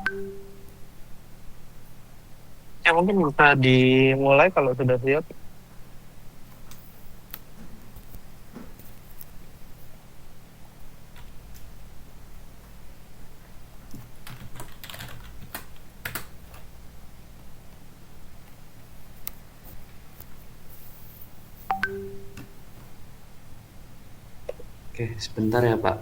Ya mungkin bisa dimulai kalau sudah siap. Oke, sebentar ya Pak.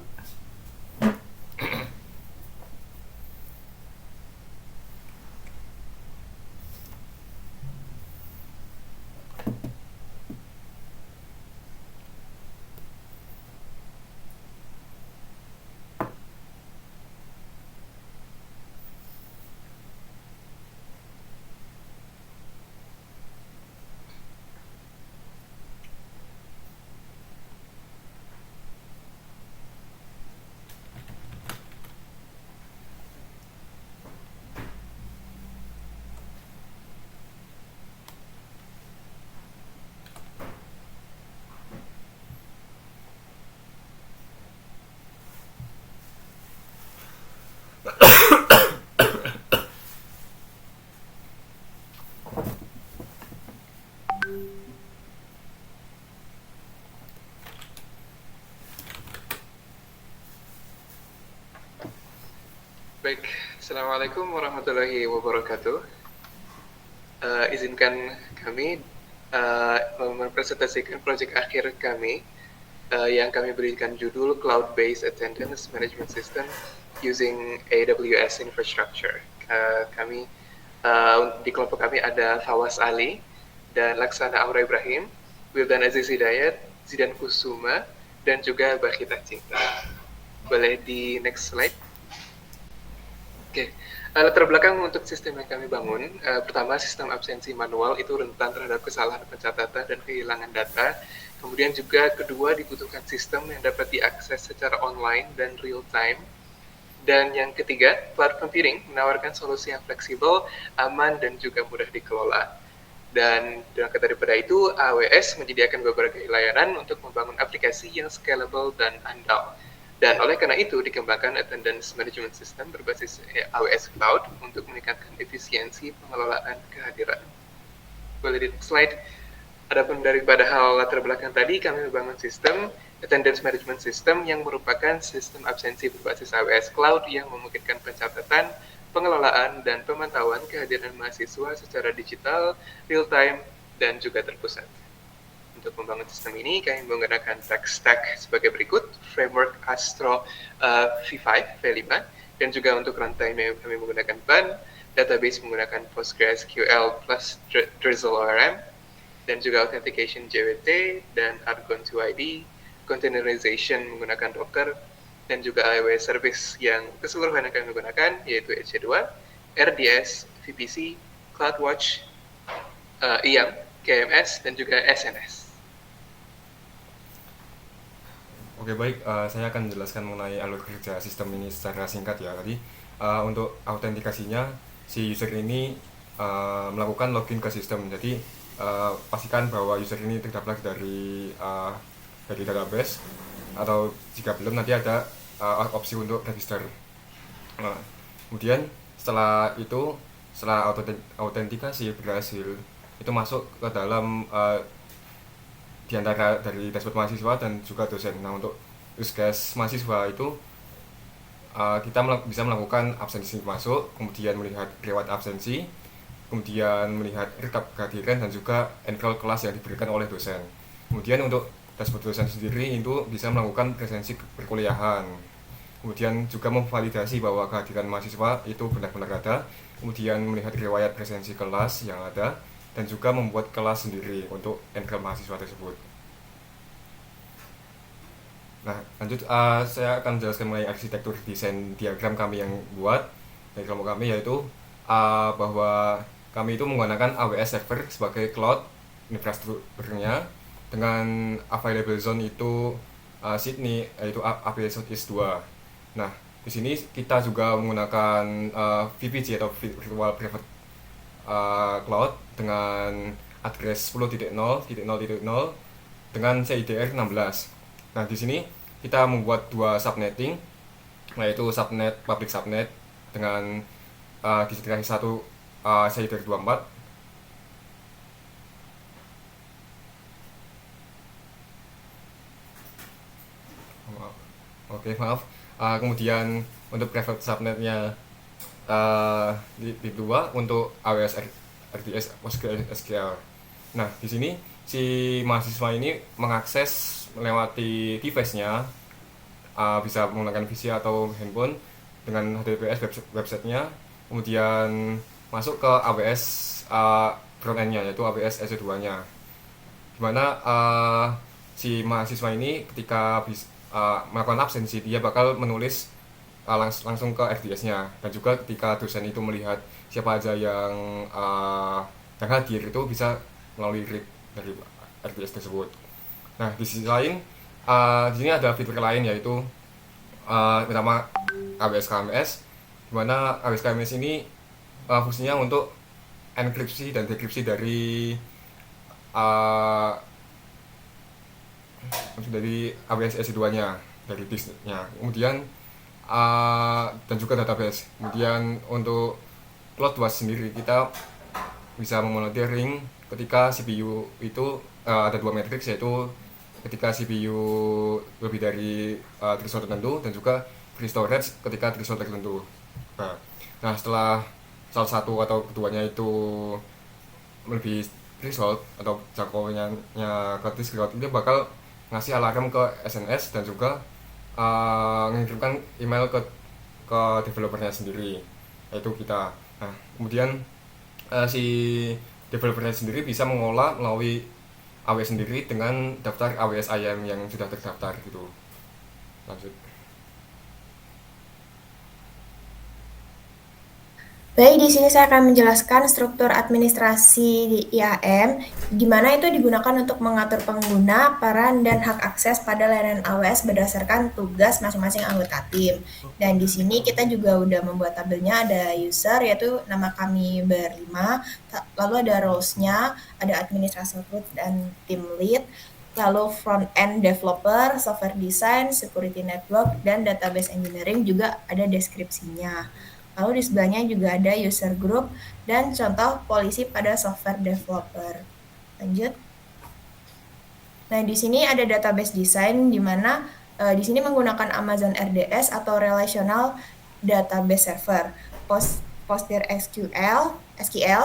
Baik, Assalamualaikum warahmatullahi wabarakatuh. Izinkan kami mempresentasikan proyek akhir kami yang kami berikan judul Cloud-Based Attendance Management System using AWS Infrastructure. Kami di kelompok kami ada Fawaz Ali dan Laksana Aura Ibrahim, Wildan Aziz Hidayat, Zidan Kusuma, dan juga Bakhita Cinta. Boleh di next slide. Oke, latar belakang untuk sistem yang kami bangun, pertama sistem absensi manual itu rentan terhadap kesalahan pencatatan dan kehilangan data. Kemudian juga kedua dibutuhkan sistem yang dapat diakses secara online dan real time. Dan yang ketiga, cloud computing menawarkan solusi yang fleksibel, aman, dan juga mudah dikelola. Dan berangkat daripada itu, AWS menyediakan beberapa layanan untuk membangun aplikasi yang scalable dan andal. Dan oleh karena itu dikembangkan attendance management system berbasis AWS Cloud untuk meningkatkan efisiensi pengelolaan kehadiran. Boleh di next slide. Adapun daripada hal latar belakang tadi, kami membangun sistem attendance management system yang merupakan sistem absensi berbasis AWS Cloud yang memungkinkan pencatatan, pengelolaan, dan pemantauan kehadiran mahasiswa secara digital, real time, dan juga terpusat. Untuk membangun sistem ini, kami menggunakan tech stack sebagai berikut, framework Astro V5, V5, dan juga untuk runtime kami menggunakan BAN, database menggunakan PostgreSQL plus Drizzle ORM, dan juga authentication JWT dan Argon 2ID, containerization menggunakan Docker, dan juga AWS service yang keseluruhan yang kami gunakan yaitu EC2, RDS, VPC, CloudWatch, IAM, KMS, dan juga SNS. Oke baik, saya akan menjelaskan mengenai alur kerja sistem ini secara singkat ya. Tadi untuk autentikasinya si user ini melakukan login ke sistem. Jadi pastikan bahwa user ini terdaftar dari database, atau jika belum nanti ada opsi untuk register. Kemudian setelah itu, setelah autentikasi berhasil, itu masuk ke dalam di antara dari dashboard mahasiswa dan juga dosen. Nah, untuk use case mahasiswa itu kita bisa melakukan absensi masuk, kemudian melihat riwayat absensi, kemudian melihat rekap kehadiran, dan juga enroll kelas yang diberikan oleh dosen. Kemudian untuk dashboard dosen sendiri itu bisa melakukan presensi perkuliahan, kemudian juga memvalidasi bahwa kehadiran mahasiswa itu benar-benar ada, kemudian melihat riwayat presensi kelas yang ada, dan juga membuat kelas sendiri untuk enroll mahasiswa tersebut. Nah, lanjut saya akan menjelaskan mengenai arsitektur desain diagram kami yang buat dari kelompok kami, yaitu bahwa kami itu menggunakan AWS server sebagai cloud infrastrukturnya, dengan available zone itu Sydney, yaitu AWS Southeast 2. Nah, di sini kita juga menggunakan VPG atau Virtual Private Cloud dengan address 10.0.0.0 dengan CIDR 16. Nah, di sini kita membuat dua subnetting, yaitu subnet public subnet dengan di sekitar 1 seri dari 24. Maaf. Oke, maaf. Kemudian untuk private subnetnya di 2 untuk AWS RDS PostgreSQL. Nah, di sini si mahasiswa ini mengakses melewati device-nya, bisa menggunakan PC atau handphone dengan HTTPS website-nya, kemudian masuk ke AWS front-end-nya, yaitu AWS EC2-nya. Dimana si mahasiswa ini ketika melakukan absensi, dia bakal menulis langsung ke RDS-nya, dan juga ketika dosen itu melihat siapa aja yang hadir, itu bisa melalui read dari RDS tersebut. Nah, di sisi lain, di sini ada fitur lain, yaitu pertama AWS KMS, di mana AWS KMS ini fungsinya untuk enkripsi dan dekripsi dari AWS EC2-nya, dari disknya. Kemudian dan juga database. Kemudian untuk CloudWatch sendiri, kita bisa memonitoring ketika CPU itu ada 2 matriks, yaitu ketika CPU lebih dari threshold tertentu, dan juga free storage ketika threshold tertentu. Nah, setelah salah satu atau keduanya itu lebih threshold atau jangkauannya ke disk cloud, itu bakal ngasih alarm ke SNS dan juga mengirimkan email ke developernya sendiri, yaitu kita. Nah, kemudian si developernya sendiri bisa mengolah melalui AWS sendiri dengan daftar AWS IAM yang sudah terdaftar gitu. Lanjut. Baik, di sini saya akan menjelaskan struktur administrasi di IAM, di mana itu digunakan untuk mengatur pengguna, peran, dan hak akses pada layanan AWS berdasarkan tugas masing-masing anggota tim. Dan di sini kita juga udah membuat tabelnya, ada user, yaitu nama kami berlima, lalu ada roles-nya, ada administrator dan team lead, lalu front-end developer, software design, security network, dan database engineering juga ada deskripsinya. Lalu di sebelahnya juga ada user group dan contoh polisi pada software developer. Lanjut. Nah, di sini ada database design, di mana di sini menggunakan Amazon RDS atau Relational Database Server, PostgreSQL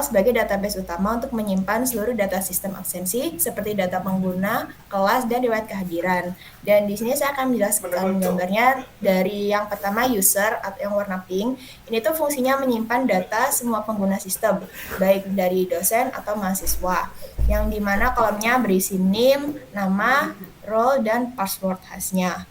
sebagai database utama untuk menyimpan seluruh data sistem absensi seperti data pengguna, kelas, dan riwayat kehadiran. Dan di sini saya akan menjelaskan gambarnya dari yang pertama user atau yang warna pink. Ini tuh fungsinya menyimpan data semua pengguna sistem, baik dari dosen atau mahasiswa, yang dimana kolomnya berisi name, nama, role, dan password khasnya,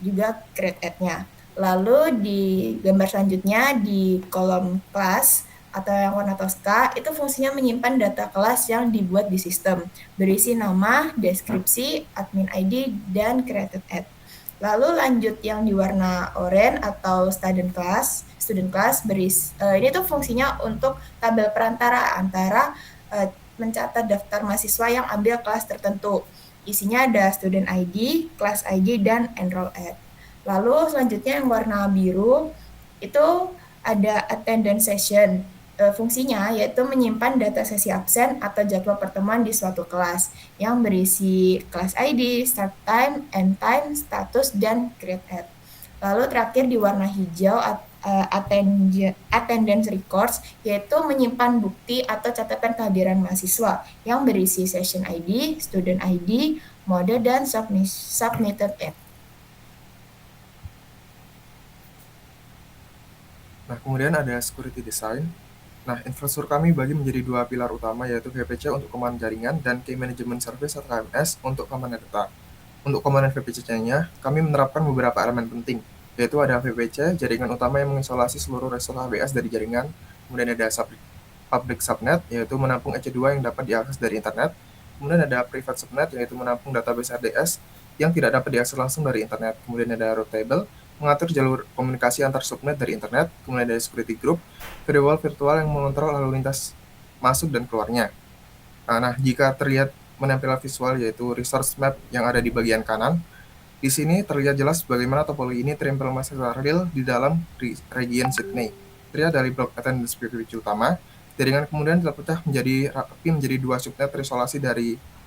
juga create-nya. Lalu di gambar selanjutnya di kolom kelas atau yang warna toska, itu fungsinya menyimpan data kelas yang dibuat di sistem, berisi nama, deskripsi, admin ID, dan created at. Lalu lanjut yang di warna oranye atau student class berisi, ini tuh fungsinya untuk tabel perantara antara mencatat daftar mahasiswa yang ambil kelas tertentu. Isinya ada student ID, class ID, dan enroll at. Lalu selanjutnya yang warna biru itu ada attendance session. Fungsinya yaitu menyimpan data sesi absen atau jadwal pertemuan di suatu kelas yang berisi class ID, start time, end time, status, dan create at. Lalu terakhir di warna hijau attendance records, yaitu menyimpan bukti atau catatan kehadiran mahasiswa yang berisi session ID, student ID, mode, dan submitted at. Nah, kemudian ada security design. Nah, infrastruktur kami bagi menjadi 2 pilar utama, yaitu VPC untuk keamanan jaringan dan Key Management Service atau KMS untuk keamanan data. Untuk keamanan VPC-nya, kami menerapkan beberapa elemen penting, yaitu ada VPC, jaringan utama yang mengisolasi seluruh resource AWS dari jaringan. Kemudian ada public subnet, yaitu menampung EC2 yang dapat diakses dari internet. Kemudian ada private subnet, yaitu menampung database RDS yang tidak dapat diakses langsung dari internet. Kemudian ada route table, mengatur jalur komunikasi antar subnet dari internet. Kemudian ada security group, firewall virtual yang mengontrol lalu lintas masuk dan keluarnya. Nah, jika terlihat menempel visual, yaitu resource map yang ada di bagian kanan, di sini terlihat jelas bagaimana topologi ini terimplementasi real di dalam region Sydney. kriteria dari blok attendance PPC utama, jaringan kemudian terpecah menjadi dua subnet terisolasi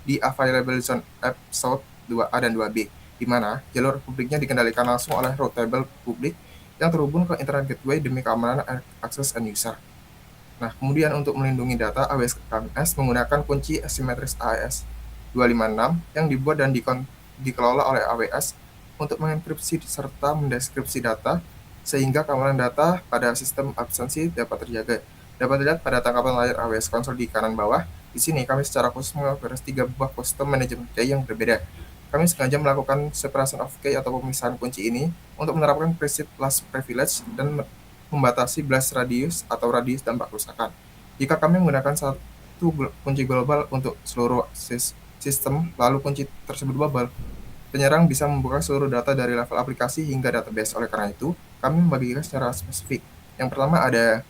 di available zone episode 2A dan 2B, di mana jalur publiknya dikendalikan langsung oleh route table publik yang terhubung ke internet gateway demi keamanan akses end user. Nah, kemudian untuk melindungi data, AWS KMS menggunakan kunci asimetris AES 256 yang dibuat dan dikelola oleh AWS untuk mengenkripsi serta mendeskripsi data sehingga keamanan data pada sistem absensi dapat terjaga. Dapat dilihat pada tangkapan layar AWS Console di kanan bawah. Di sini kami secara khusus mengonfigurasi 3 buah custom management key yang berbeda. Kami sengaja melakukan separation of key atau pemisahan kunci ini untuk menerapkan prinsip last privilege dan membatasi blast radius atau radius dampak kerusakan. Jika kami menggunakan satu kunci global untuk seluruh sistem, lalu kunci tersebut bubble, penyerang bisa membuka seluruh data dari level aplikasi hingga database. Oleh karena itu, kami membagikan secara spesifik. Yang pertama ada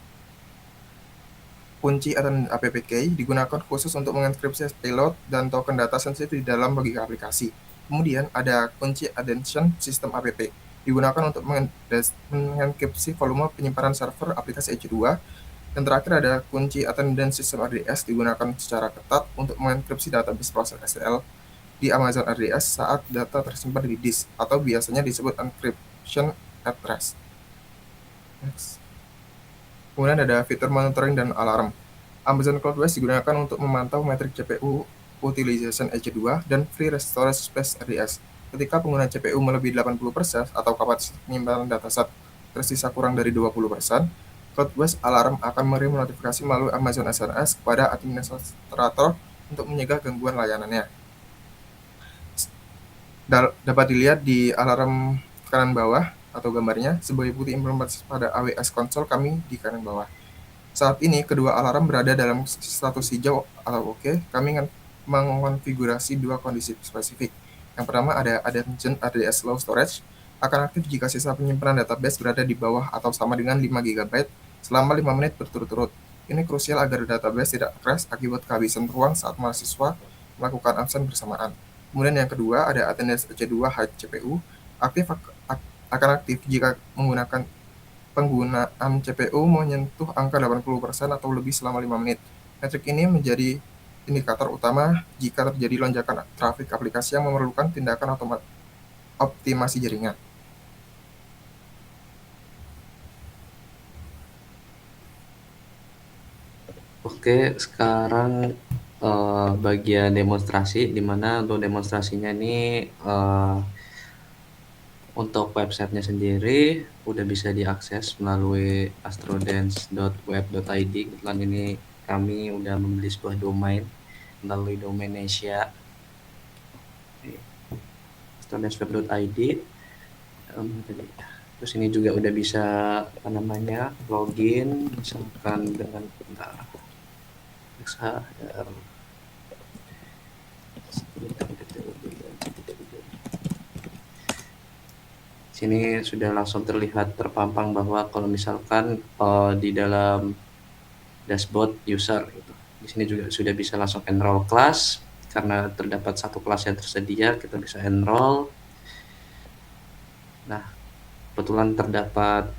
kunci atau APPK digunakan khusus untuk mengenkripsi payload dan token data sensitif di dalam logika aplikasi. Kemudian ada kunci attention sistem APP digunakan untuk mengenkripsi volume penyimpanan server aplikasi EC2. Dan terakhir ada kunci attendance system RDS digunakan secara ketat untuk mengenkripsi database proses SQL di Amazon RDS saat data tersimpan di disk atau biasanya disebut encryption at rest. Next. Kemudian ada fitur monitoring dan alarm. Amazon CloudWatch digunakan untuk memantau metrik CPU utilization EC2 dan free storage space RDS. Ketika penggunaan CPU melebihi 80% atau kapasitas penyimpanan dataset tersisa kurang dari 20%, CloudWatch Alarm akan menerima notifikasi melalui Amazon SNS kepada administrator untuk mencegah gangguan layanannya. Dapat dilihat di alarm kanan bawah atau gambarnya sebagai bukti implementasi pada AWS Console kami di kanan bawah. Saat ini kedua alarm berada dalam status hijau atau oke. Kami mengonfigurasi dua kondisi spesifik. Yang pertama ada attention RDS low storage akan aktif jika sisa penyimpanan database berada di bawah atau sama dengan 5 GB selama 5 menit berturut-turut. Ini krusial agar database tidak crash akibat kehabisan ruang saat mahasiswa melakukan absen bersamaan. Kemudian yang kedua ada attendance EC2 high CPU akan aktif jika penggunaan CPU menyentuh angka 80% atau lebih selama 5 menit. Metrik ini menjadi indikator utama jika terjadi lonjakan trafik aplikasi yang memerlukan tindakan optimasi jaringan. Oke, sekarang bagian demonstrasi, di mana untuk demonstrasinya ini untuk websitenya sendiri udah bisa diakses melalui astrodance.web.id. Kebetulan ini kami udah membeli sebuah domain melalui domain Asia, astrodance.web.id. Terus ini juga udah bisa login misalkan dengan sini sudah langsung terlihat terpampang bahwa kalau misalkan di dalam dashboard user gitu. Di sini juga sudah bisa langsung enroll kelas karena terdapat satu kelas yang tersedia, kita bisa enroll. Nah, kebetulan terdapat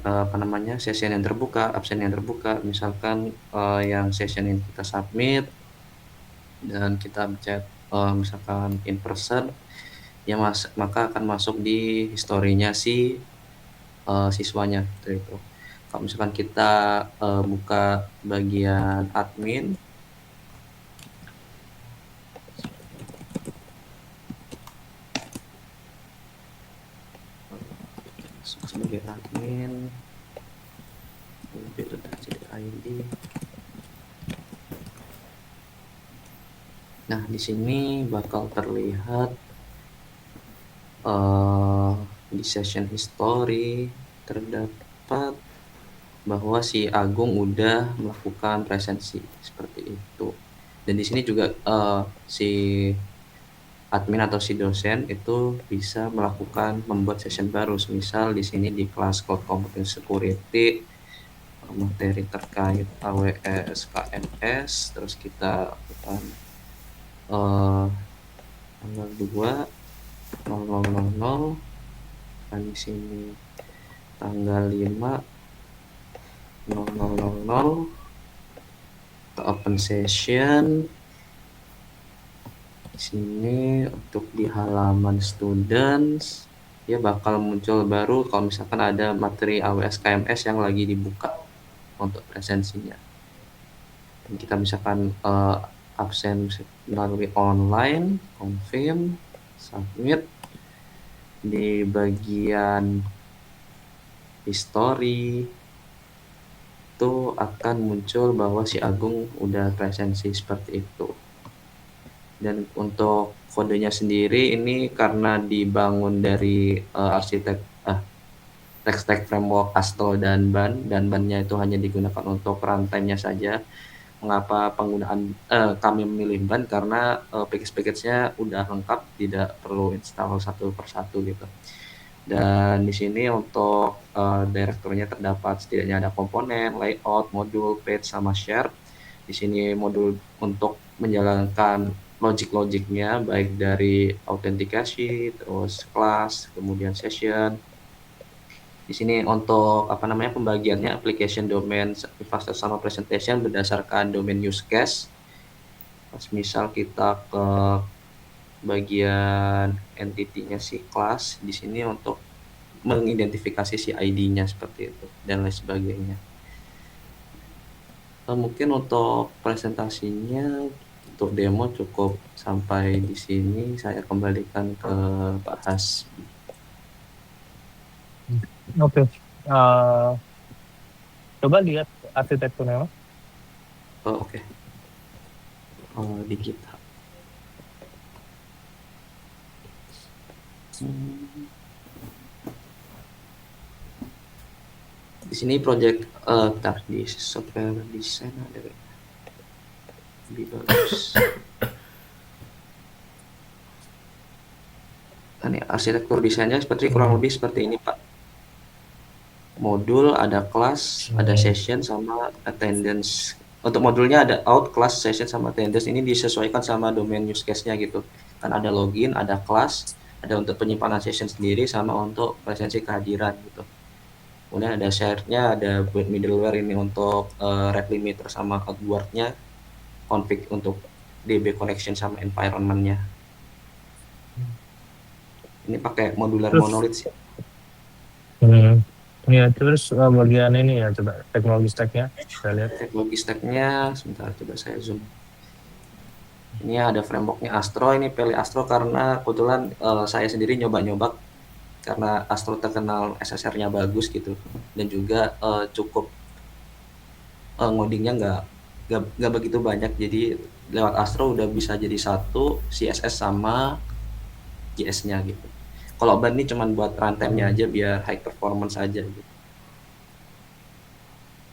session yang terbuka, absen yang terbuka, misalkan yang session ini kita submit dan kita chat misalkan in person, ya maka akan masuk di historinya si siswanya itu. Kalau misalkan kita buka bagian admin, sebagai admin ID. Nah, di sini bakal terlihat di session history terdapat bahwa si Agung udah melakukan presensi seperti itu. Dan di sini juga si admin atau si dosen itu bisa membuat session baru. Misal di sini di kelas Cloud Computing Security materi terkait AWS KMS, terus kita lakukan tanggal 2/00/00 dan di sini tanggal 5 0000 ke open session. Di sini untuk di halaman students ya bakal muncul baru kalau misalkan ada materi AWS KMS yang lagi dibuka untuk presensinya. Dan kita misalkan absen melalui online, confirm, submit. Di bagian history itu akan muncul bahwa si Agung udah presensi seperti itu. Dan untuk kodenya sendiri ini karena dibangun dari arsitek tech stack framework Astro dan bannya itu hanya digunakan untuk runtime-nya saja. Mengapa penggunaan kami memilih ban? Karena package-nya udah lengkap, tidak perlu install satu persatu gitu. Dan di sini untuk direkturnya terdapat setidaknya ada komponen, layout, modul, page, sama share. Di sini modul untuk menjalankan logik-logiknya baik dari autentikasi, terus kelas, kemudian session. Di sini untuk pembagiannya application domain, infrastructure sama presentation berdasarkan domain use case. Pas misal kita ke bagian entity-nya si kelas, di sini untuk mengidentifikasi si ID-nya seperti itu dan lain sebagainya. Mungkin untuk presentasinya untuk demo cukup sampai di sini. Saya kembalikan ke Pak Hasbi. Oke. Coba lihat arsitekturnya. Oke. Di GitHub. Di sini project di software design ada lebih bagus. Ini arsitektur desainnya kurang lebih seperti ini, Pak. Modul, ada kelas, ada session, sama attendance. Untuk modulnya ada out, class, session, sama attendance. Ini disesuaikan sama domain use case-nya gitu. Kan ada login, ada kelas, ada untuk penyimpanan session sendiri, sama untuk presensi kehadiran gitu. Kemudian ada share-nya, ada build middleware ini untuk rate limiter sama outward-nya, config untuk DB connection sama environment-nya. Ini pakai modular monolith sih. Ya, terus bagian ini ya, coba teknologi stack-nya kita lihat. Teknologi stack-nya sebentar, coba saya zoom. Ini ada framework-nya Astro. Ini pilih Astro karena kebetulan saya sendiri nyoba-nyoba karena Astro terkenal SSR-nya bagus gitu, dan juga cukup ngodingnya nggak begitu banyak. Jadi lewat Astro udah bisa jadi satu CSS sama JS-nya gitu. Kalau ban ini cuma buat runtime-nya aja biar high performance aja gitu.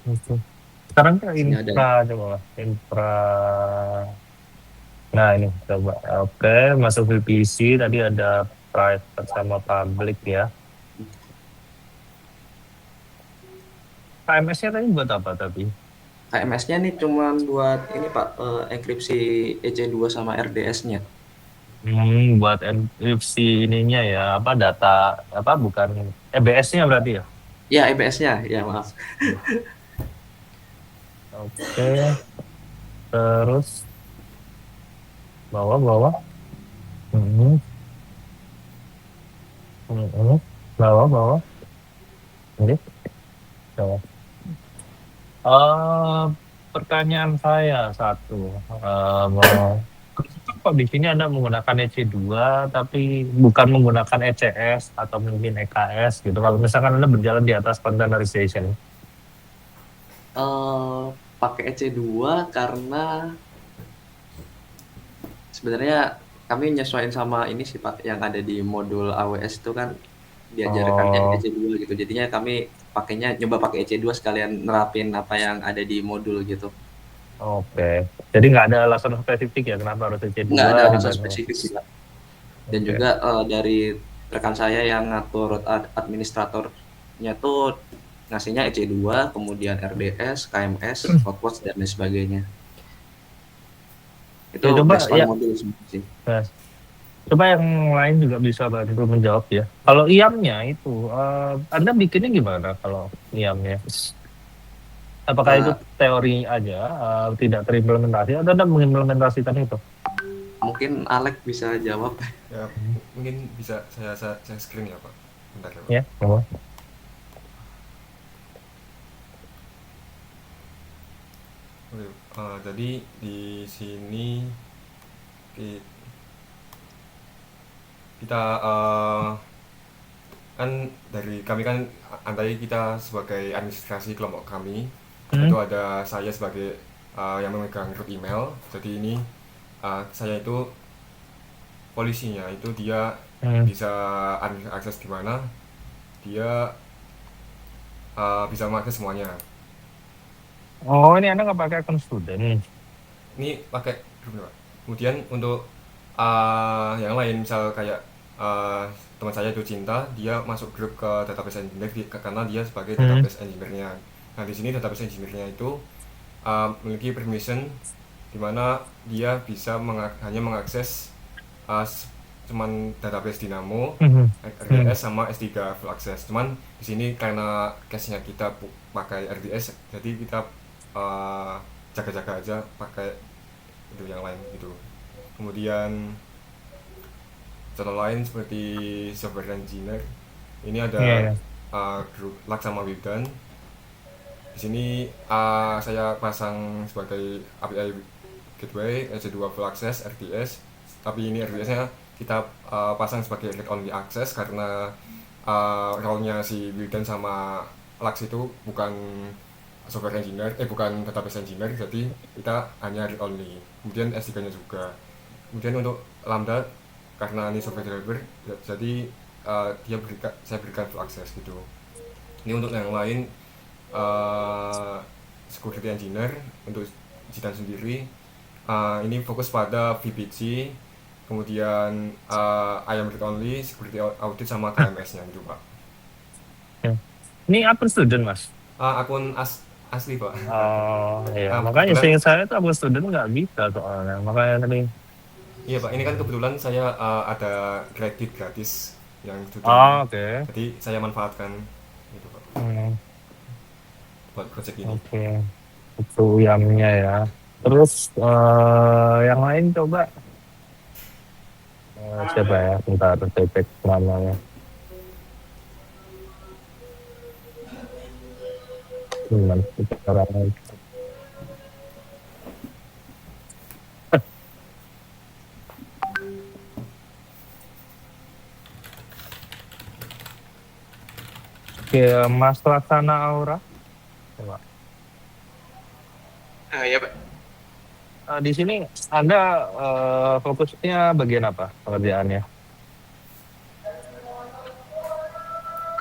Oke. Sekarang ke Sini infra coba. Infra. Nah, ini coba. Oke, masuk VPC tadi ada private sama public ya. KMS-nya tadi buat apa tapi? KMS-nya nih cuma buat ini Pak, enkripsi EC2 sama RDS-nya. Buat enkripsi ininya ya, data bukan EBS-nya berarti ya? Ya, EBS-nya, ya maaf. Oke. Terus bawah. Bawah. Ini. Bawah. Pertanyaan saya satu. Kok di sini Anda menggunakan EC2 tapi bukan menggunakan ECS atau mungkin EKS gitu, kalau misalkan Anda berjalan di atas containerization? Pakai EC2 karena sebenarnya kami nyesuaiin sama ini sih Pak, yang ada di modul AWS itu kan diajarkan EC2 gitu. Jadinya kami nyoba pakai EC2 sekalian nerapin apa yang ada di modul gitu. Oke. Jadi nggak ada alasan spesifik ya kenapa harus EC2? Nggak ada alasan spesifik sih Pak. Dan juga dari rekan saya yang ngatur administratornya tuh ngasihnya EC2, kemudian RDS, KMS, CloudWatch, dan lain sebagainya. Itu ya, coba ya. Modul sebenarnya sih. Nah, coba yang lain juga bisa bantu menjawab ya. Kalau IAM-nya itu, Anda bikinnya gimana kalau IAM-nya? Apakah itu Nah, teori aja, tidak terimplementasi atau Anda mengimplementasikan itu? mungkin Alex bisa jawab. Ya, mungkin bisa saya screen ya Pak. Bentar ya Pak. Ya, boleh. Oke, jadi di sini ki- kita kan dari kami kan andai kita sebagai administrasi kelompok kami itu ada saya sebagai yang memegang grup email. Jadi ini saya itu polisinya itu dia bisa akses di mana dia bisa mengakses semuanya. Oh, ini Anda nggak pakai akun student. Ini pakai grup nih, Pak. Kemudian untuk yang lain misal kayak teman saya itu Cinta, dia masuk grup ke database engineer karena dia sebagai database engineer-nya. Nah, di sini database engineer-nya itu memiliki permission di mana dia bisa hanya mengakses cuman database Dynamo, RDS sama S3 full access. Cuman di sini karena cache-nya kita pakai RDS, jadi kita jaga-jaga aja pakai itu yang lain gitu. Kemudian contoh lain seperti software engineer, ini ada Iya. grup Laksama Wibdan. Di sini saya pasang sebagai API gateway EC2 full access RDS, tapi ini RDS-nya kita pasang sebagai read only access karena role-nya si Wildan sama Lux itu bukan software engineer, bukan database engineer, jadi kita hanya read only. Kemudian S3-nya juga. Kemudian untuk Lambda karena ini software developer, jadi saya berikan full access gitu. Ini untuk yang lain security engineer untuk Jidan sendiri ini fokus pada VPC, kemudian IAM read only, security audit sama KMS-nya gitu Pak. Ini akun student, Mas? Akun asli Pak. Oh iya, makanya Kebetulan, seingat saya itu akun student nggak bisa soalnya. Makanya tadi. iya Pak, ini kan kebetulan saya ada kredit gratis yang student, Oh, oke. jadi saya manfaatkan gitu Pak buat project ini. Oke. Itu YAM-nya ya. Terus yang lain coba siapa ya? Bentar, cek namanya. Gimana caranya? Oke, Mas Laksana Aura. Coba. Ya Pak. Di sini Anda fokusnya bagian apa pekerjaannya?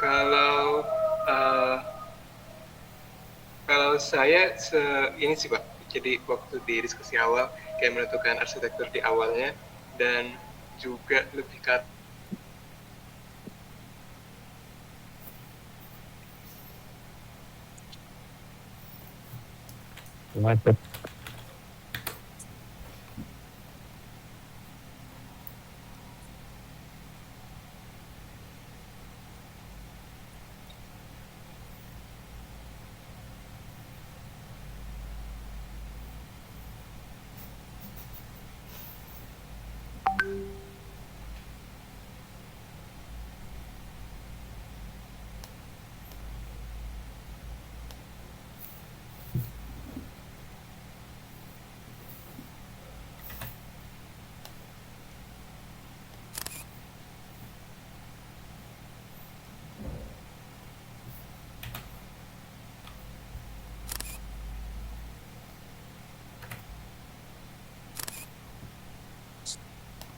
Kalau kalau saya ini sih Pak, jadi waktu di diskusi awal kayak menentukan arsitektur di awalnya dan juga lebih ke Macet.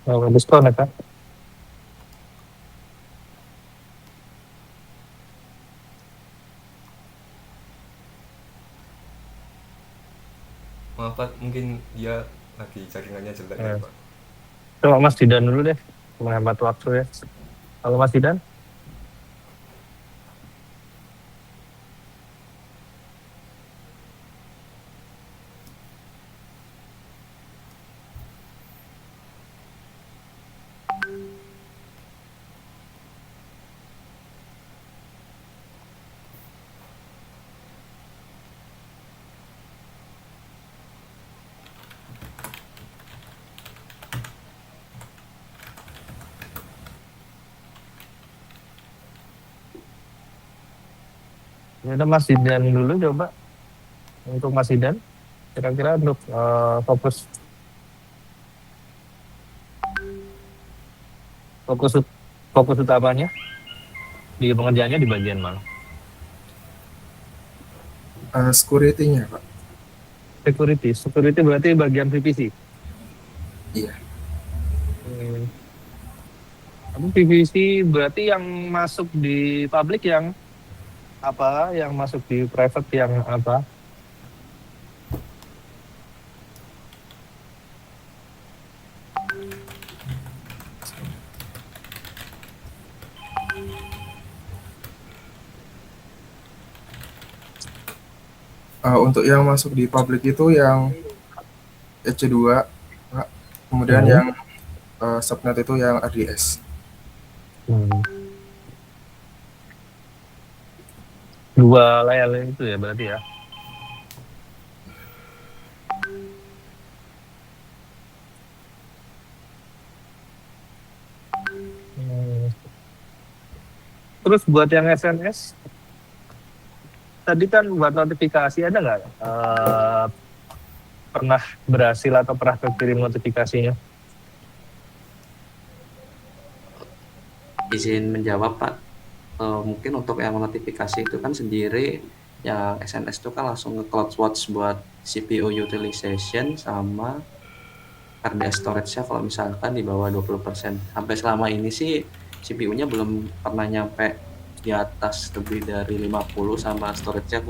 Oh, diskon ya kan? Maaf Pak, mungkin dia lagi jaringannya jelek ya Pak. Coba Mas Didan dulu deh, menghemat waktu ya. Kalau Mas Didan? Ya udah Mas Zidan dulu coba. Untuk Mas Zidan, kira-kira untuk fokus fokus fokus utamanya di pengerjaannya di bagian mana? Security-nya, Pak. Security berarti bagian PVC. Iya. Tapi PVC berarti yang masuk di publik yang apa? Yang masuk di private yang apa? Untuk yang masuk di public itu yang EC2, Pak. Kemudian yang subnet itu yang RDS. Dua layar itu ya berarti ya. Terus buat yang SNS, tadi kan buat notifikasi ada nggak pernah berhasil atau pernah kekirim notifikasinya? Izin menjawab Pak, mungkin untuk yang notifikasi itu kan sendiri, yang SNS itu kan langsung ke CloudWatch buat CPU utilization sama RDS storage-nya kalau misalkan di bawah 20%. Sampai selama ini sih CPU-nya belum pernah nyampe di atas lebih dari 50 sama storage-nya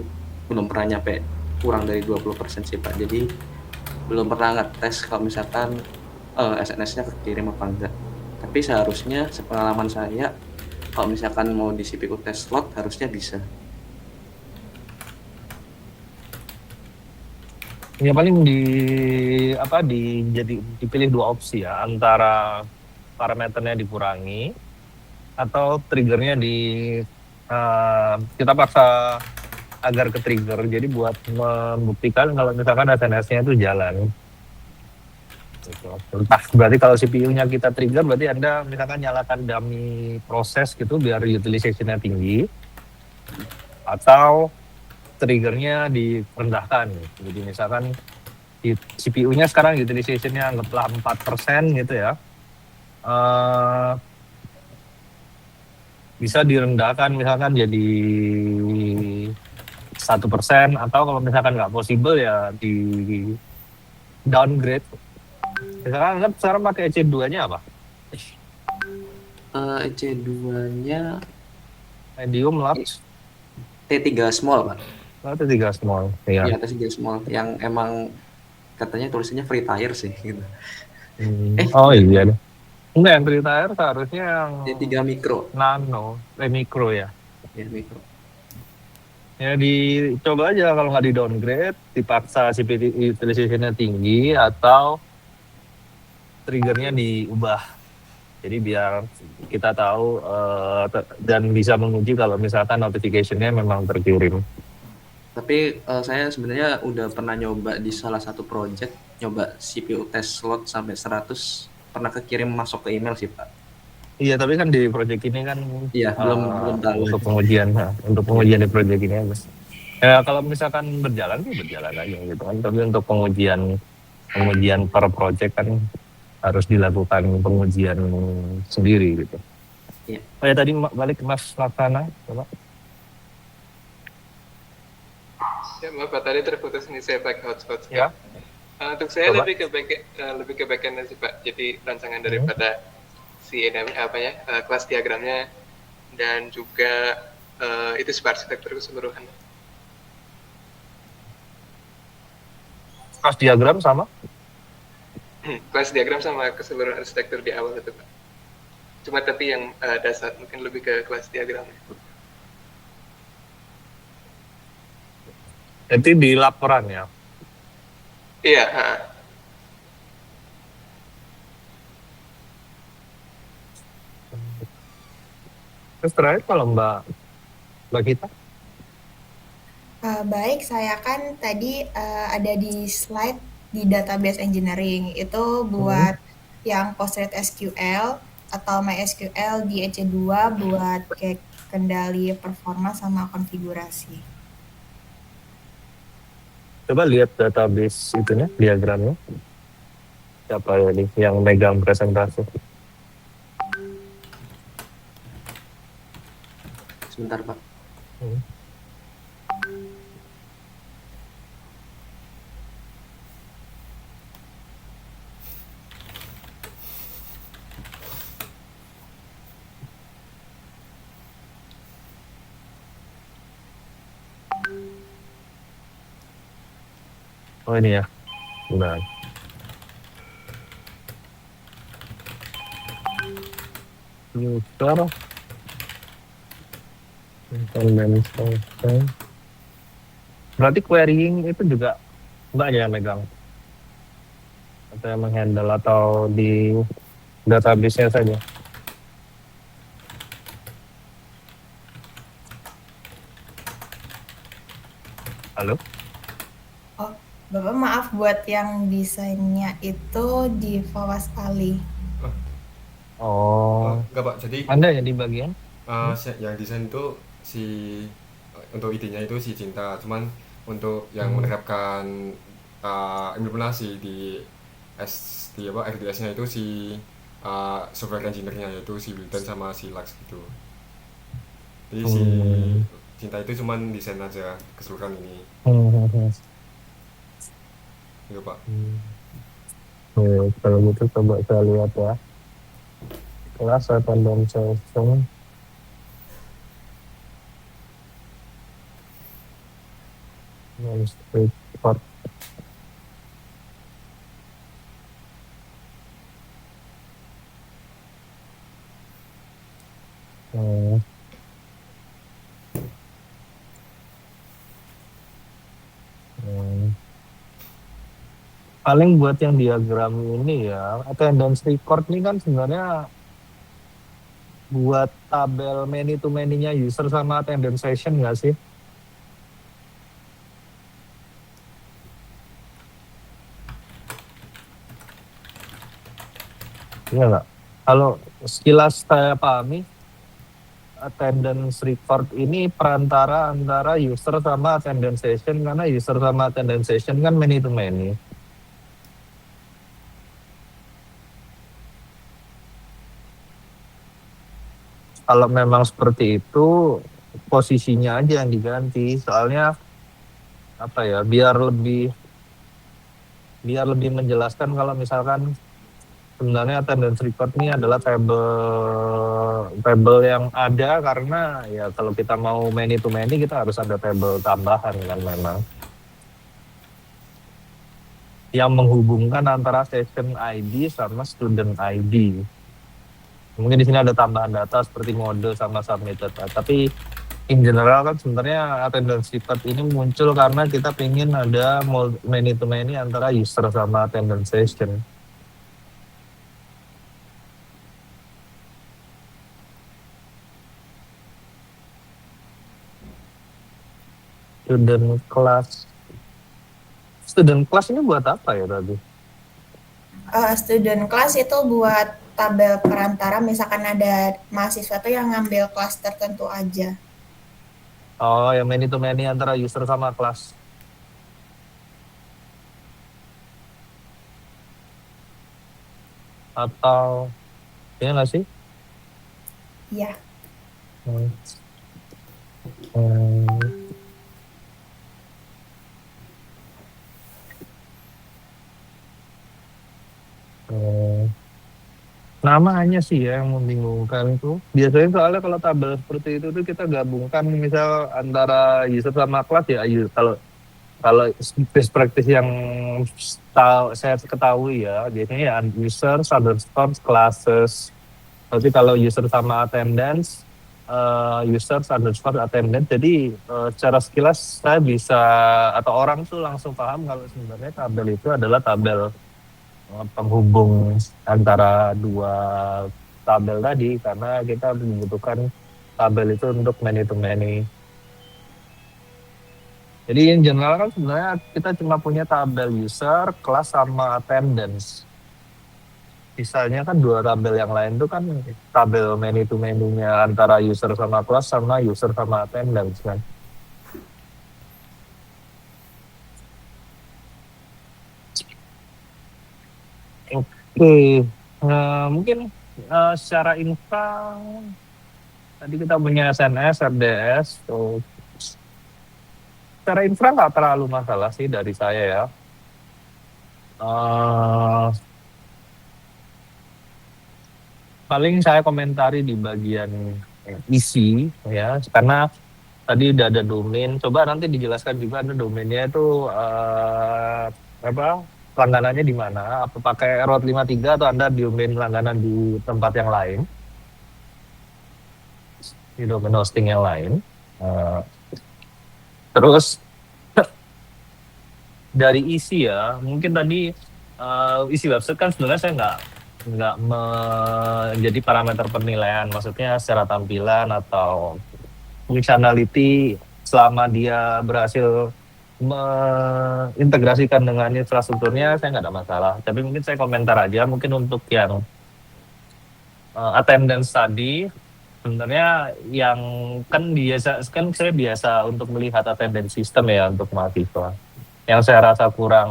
belum pernah nyampe kurang dari 20% sih Pak. Jadi belum pernah ngetes kalau misalkan SNS-nya kekirim apa enggak. Tapi seharusnya sepengalaman saya kalau misalkan mau di CPU test slot harusnya bisa. Ya paling dipilih dua opsi ya, antara parameternya dikurangi atau triggernya kita paksa agar ke trigger, jadi buat membuktikan kalau misalkan SNS-nya itu jalan. Entah berarti kalau CPU-nya kita trigger, berarti Anda misalkan nyalakan dummy proses gitu biar utilization-nya tinggi, atau triggernya direndahkan. Jadi misalkan CPU-nya sekarang utilization-nya anggaplah 4% gitu ya, bisa direndahkan misalkan jadi 1%, atau kalau misalkan nggak possible ya di downgrade. Misalkan kan sekarang pakai EC2-nya apa? EC2-nya Medium, large, T3 small Pak. T3 small. Iya, T3 small yang emang katanya tulisannya free tire sih gitu. Oh iya deh. Enggak, yang free tire seharusnya yang T3 micro. Nano, micro ya. Ya, micro. Ya dicoba aja, kalau nggak di downgrade, dipaksa CPU utilization-nya tinggi atau triggernya diubah. Jadi biar kita tahu dan bisa menguji kalau misalkan notification-nya memang terkirim. Tapi saya sebenarnya udah pernah nyoba di salah satu project, nyoba CPU test slot sampai 100, pernah kekirim masuk ke email sih Pak. Iya, tapi kan di project ini kan belum tahu. Untuk pengujian di project ini aja. Ya kalau misalkan berjalan sih berjalan aja gitu kan. Tapi untuk pengujian per project kan harus dilakukan pengujian sendiri gitu. Iya. Oh ya, tadi balik ke Mas Laksana, coba. Ya, maaf Pak, tadi terputus nih, saya pakai hotspot. Ya. Untuk saya Coba. lebih ke backend sih Pak. Jadi rancangan daripada si kelas diagramnya, dan juga itu arsitektur keseluruhan. Kelas diagram sama? Kelas diagram sama keseluruhan arsitektur di awal itu Pak. Cuma tapi yang dasar mungkin lebih ke kelas diagram. Jadi di laporan ya? Iya. Terus terakhir kalau Mbak Gita? Baik, saya kan tadi ada di slide di database engineering itu buat yang PostgreSQL atau MySQL di EC2 buat kayak kendali performa sama konfigurasi. Coba lihat database itunya, diagramnya. Siapa ya nih yang megang presentasi? Sebentar, Pak. Oh ini ya, benar. User, implementation. Berarti querying itu juga Mbak yang megang atau yang menghandle atau di database-nya saja? Halo? Bapak maaf, buat yang desainnya itu di Fawaz Ali. Oh, Enggak Pak, jadi Anda ya di bagian? yang desain itu untuk idenya itu si Cinta, cuman untuk yang menerapkan implementasi di RDS-nya itu si software engineer-nya, yaitu si Wildan sama si Lux gitu. Jadi si Cinta itu cuman desain aja keseluruhan ini. Gitu Pak. Kalau gitu coba saya lihat ya. Kelas attendance session. Report. Paling buat yang diagram ini ya, attendance record ini kan sebenarnya buat tabel many to many-nya user sama attendance session nggak sih? Iya nggak? Kalau sekilas saya pahami, attendance record ini perantara antara user sama attendance session, karena user sama attendance session kan many to many. Kalau memang seperti itu, posisinya aja yang diganti. Soalnya apa ya? Biar lebih menjelaskan kalau misalkan sebenarnya attendance record ini adalah table yang ada, karena ya kalau kita mau many to many kita harus ada table tambahan kan memang yang menghubungkan antara session ID sama student ID. Mungkin di sini ada tambahan data seperti mode sama submitted. Tapi in general kan sebenarnya attendance record ini muncul karena kita ingin ada many to many antara user sama attendance session. Student class ini buat apa ya tadi? Student class itu buat tabel perantara, misalkan ada mahasiswa tuh yang ngambil kelas tertentu aja. Oh, yang many to many antara user sama kelas. Atau ya nggak sih? Iya. Namanya sih ya yang membingungkan itu. Biasanya soalnya kalau tabel seperti itu tuh kita gabungkan misal antara user sama kelas ya. Kalau best practice yang saya ketahui ya, biasanya ya user, underscore, classes. Tapi kalau user sama attendance, user, underscore, attendance. Jadi secara sekilas saya bisa, atau orang tuh langsung paham kalau sebenarnya tabel itu adalah tabel penghubung antara dua tabel tadi, karena kita membutuhkan tabel itu untuk many to many. Jadi in general kan sebenarnya kita cuma punya tabel user, kelas sama attendance. sisanya kan dua tabel yang lain tuh kan tabel many to many-nya antara user sama kelas sama user sama attendance kan. Oke, mungkin secara infra tadi kita punya SNS, RDS, so, secara infra nggak terlalu masalah sih dari saya ya. Paling saya komentari di bagian isi ya, karena tadi udah ada domain. Coba nanti dijelaskan juga ada domainnya itu apa langganannya di mana? Apa pakai route 53 atau Anda domain langganan di tempat yang lain? Di domain hosting yang lain. Terus dari isi ya, mungkin tadi isi website kan sebenarnya saya nggak menjadi parameter penilaian, maksudnya secara tampilan atau functionality selama dia berhasil mengintegrasikan dengan infrastrukturnya saya nggak ada masalah. Tapi mungkin saya komentar aja mungkin untuk yang attendance tadi, sebenarnya yang kan saya biasa untuk melihat attendance system ya untuk mahasiswa. Yang saya rasa kurang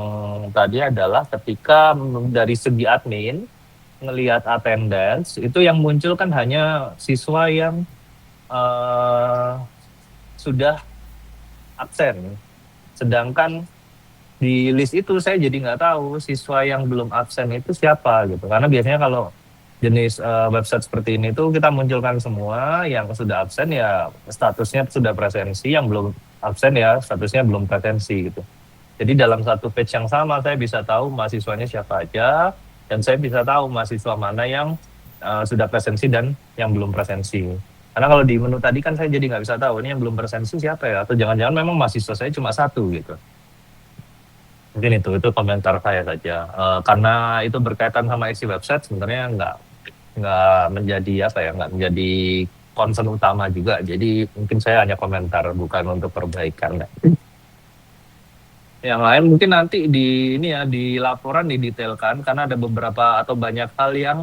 tadi adalah ketika dari segi admin ngelihat attendance itu yang muncul kan hanya siswa yang sudah absen. Sedangkan di list itu saya jadi nggak tahu siswa yang belum absen itu siapa gitu. Karena biasanya kalau jenis website seperti ini tuh kita munculkan semua yang sudah absen ya statusnya sudah presensi, yang belum absen ya statusnya belum presensi gitu. Jadi dalam satu page yang sama saya bisa tahu mahasiswanya siapa aja dan saya bisa tahu mahasiswa mana yang sudah presensi dan yang belum presensi. Karena kalau di menu tadi kan saya jadi nggak bisa tahu ini yang belum presensi siapa ya, atau jangan-jangan memang mahasiswa saya cuma satu gitu. Mungkin itu komentar saya saja. Karena itu berkaitan sama isi website sebenarnya nggak menjadi nggak menjadi concern utama juga. Jadi mungkin saya hanya komentar bukan untuk perbaikan. Yang lain mungkin nanti di laporan didetailkan karena ada beberapa atau banyak hal yang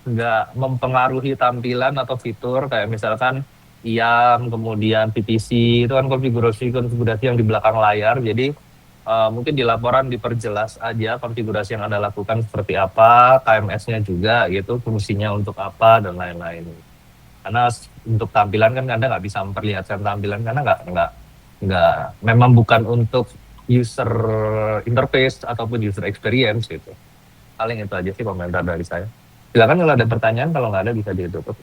nggak mempengaruhi tampilan atau fitur kayak misalkan IAM, kemudian PPC itu kan konfigurasi yang di belakang layar. Jadi mungkin di laporan diperjelas aja konfigurasi yang Anda lakukan seperti apa, KMS-nya juga gitu, fungsinya untuk apa dan lain-lain. Karena untuk tampilan kan Anda nggak bisa memperlihatkan tampilan karena nggak memang bukan untuk user interface ataupun user experience gitu. Paling itu aja sih komentar dari saya. Silakan kalau ada pertanyaan, kalau nggak ada bisa ditutup.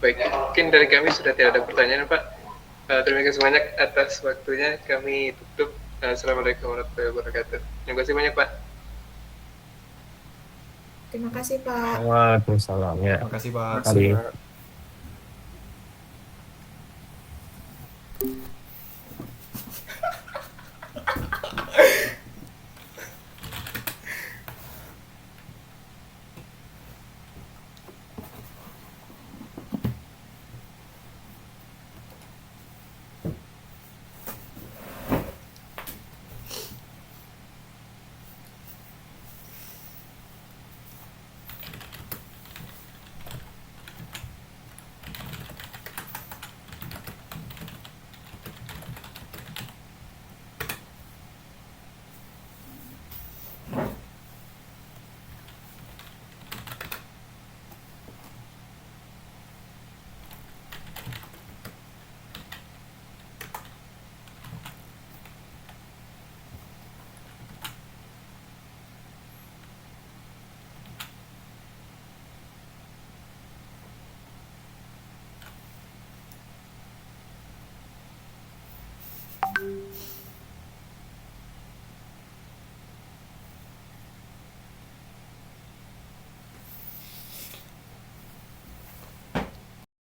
Baik, mungkin dari kami sudah tidak ada pertanyaan, Pak. Terima kasih banyak atas waktunya. Kami tutup. Assalamualaikum warahmatullahi wabarakatuh. Terima kasih banyak, Pak. Terima kasih, Pak. Waalaikumsalam ya. Terima kasih Pak. Terima kasih, Pak.